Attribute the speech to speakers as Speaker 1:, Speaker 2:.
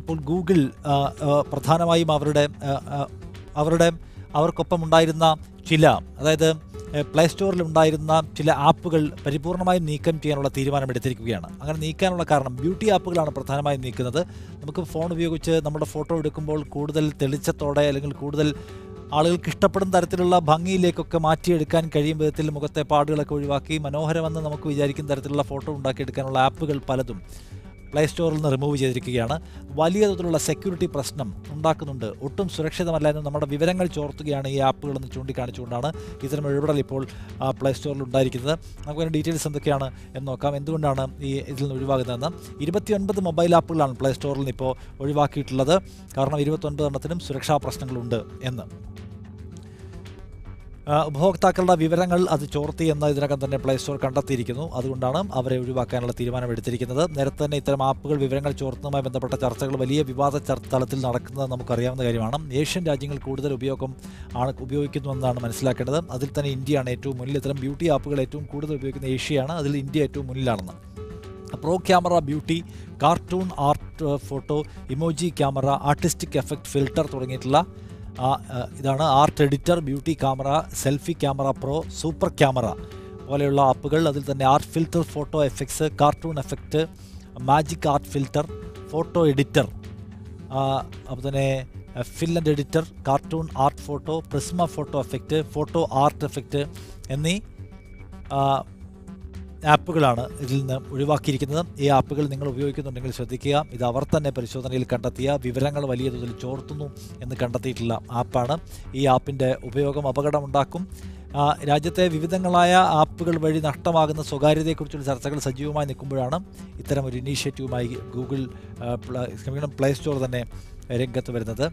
Speaker 1: ഇപ്പോൾ ഗൂഗിൾ പ്രധാനമായും അവർക്കൊപ്പം ഉണ്ടായിരുന്ന ചില, അതായത് പ്ലേ സ്റ്റോറിൽ ഉണ്ടായിരുന്ന ചില ആപ്പുകൾ പരിപൂർണമായും നീക്കം ചെയ്യാനുള്ള തീരുമാനമെടുത്തിരിക്കുകയാണ്. അങ്ങനെ നീക്കാനുള്ള കാരണം ബ്യൂട്ടി ആപ്പുകളാണ് പ്രധാനമായും നീക്കുന്നത്. നമുക്ക് ഫോൺ ഉപയോഗിച്ച് നമ്മുടെ ഫോട്ടോ എടുക്കുമ്പോൾ കൂടുതൽ തെളിച്ചത്തോടെ അല്ലെങ്കിൽ കൂടുതൽ ആളുകൾക്ക് ഇഷ്ടപ്പെടുന്ന തരത്തിലുള്ള ഭംഗിയിലേക്കൊക്കെ മാറ്റിയെടുക്കാൻ കഴിയും വിധത്തിൽ മുഖത്തെ പാടുകളൊക്കെ ഒഴിവാക്കി മനോഹരമെന്ന് നമുക്ക് വിചാരിക്കുന്ന തരത്തിലുള്ള ഫോട്ടോ ഉണ്ടാക്കിയെടുക്കാനുള്ള ആപ്പുകൾ പലതും പ്ലേ സ്റ്റോറിൽ നിന്ന് റിമൂവ് ചെയ്തിരിക്കുകയാണ്. വലിയ തോതിലുള്ള സെക്യൂരിറ്റി പ്രശ്നം ഉണ്ടാക്കുന്നുണ്ട്, ഒട്ടും സുരക്ഷിതമല്ല എന്ന് നമ്മുടെ വിവരങ്ങൾ ചോർത്തുകയാണ് ഈ ആപ്പുകളെന്ന് ചൂണ്ടിക്കാണിച്ചുകൊണ്ടാണ് ഇത്തരം ഇടപെടൽ ഇപ്പോൾ പ്ലേ സ്റ്റോറിൽ ഉണ്ടായിരിക്കുന്നത്. നമുക്കതിൻ്റെ ഡീറ്റെയിൽസ് എന്തൊക്കെയാണ് എന്ന് നോക്കാം. എന്തുകൊണ്ടാണ് ഇതിൽ നിന്ന് ഒഴിവാകുന്നതെന്ന്. 29 മൊബൈൽ ആപ്പുകളാണ് പ്ലേ സ്റ്റോറിൽ നിന്ന് ഇപ്പോൾ ഒഴിവാക്കിയിട്ടുള്ളത്. കാരണം 29 എണ്ണത്തിനും സുരക്ഷാ പ്രശ്നങ്ങളുണ്ട് എന്ന്. ഉപഭോക്താക്കളുടെ വിവരങ്ങൾ അത് ചോർത്തി എന്ന് ഇതിനകം തന്നെ പ്ലേ സ്റ്റോർ കണ്ടെത്തിയിരിക്കുന്നു. അതുകൊണ്ടാണ് അവരെ ഒഴിവാക്കാനുള്ള തീരുമാനമെടുത്തിരിക്കുന്നത്. നേരത്തെ തന്നെ ഇത്തരം ആപ്പുകൾ വിവരങ്ങൾ ചോർത്തുന്നതുമായി ബന്ധപ്പെട്ട ചർച്ചകൾ വലിയ വിവാദ തലത്തിൽ നടക്കുന്നത് നമുക്കറിയാവുന്ന കാര്യമാണ്. ഏഷ്യൻ രാജ്യങ്ങൾ കൂടുതൽ ഉപയോഗിക്കുന്നുവെന്നാണ് മനസ്സിലാക്കേണ്ടത്. അതിൽ തന്നെ ഇന്ത്യയാണ് ഏറ്റവും മുന്നിൽ. ഇത്തരം ബ്യൂട്ടി ആപ്പുകൾ ഏറ്റവും കൂടുതൽ ഉപയോഗിക്കുന്ന ഏഷ്യയാണ്, അതിൽ ഇന്ത്യ ഏറ്റവും മുന്നിലാണെന്ന്. Pro camera, beauty, cartoon, art, photo, emoji camera, artistic effect, filter തുടങ്ങിയിട്ടുള്ള ഇതാണ് art editor, beauty camera, selfie camera pro, super camera പോലെയുള്ള ആപ്പുകൾ. അതിൽ തന്നെ art filter, photo effects, cartoon effect, magic art filter, photo editor, അപ്പോൾ തന്നെ fill and editor, cartoon art photo, Prisma photo effect, photo art effect എന്നീ ആപ്പുകളാണ് ഇതിൽ നിന്ന് ഒഴിവാക്കിയിരിക്കുന്നത്. ഈ ആപ്പുകൾ നിങ്ങൾ ഉപയോഗിക്കുന്നുണ്ടെങ്കിൽ ശ്രദ്ധിക്കുക. ഇത് അവർ തന്നെ പരിശോധനയിൽ കണ്ടെത്തിയ വിവരങ്ങൾ വലിയ തോതിൽ ചോർത്തുന്നു എന്ന് കണ്ടെത്തിയിട്ടുള്ള ആപ്പാണ്. ഈ ആപ്പിൻ്റെ ഉപയോഗം അപകടമുണ്ടാക്കും. രാജ്യത്തെ വിവിധങ്ങളായ ആപ്പുകൾ വഴി നഷ്ടമാകുന്ന സ്വകാര്യതയെക്കുറിച്ചുള്ള ചർച്ചകൾ സജീവമായി നിൽക്കുമ്പോഴാണ് ഇത്തരം ഒരു ഇനീഷ്യേറ്റീവുമായി ഗൂഗിൾ പ്ലേ സ്റ്റോർ തന്നെ രംഗത്ത് വരുന്നത്.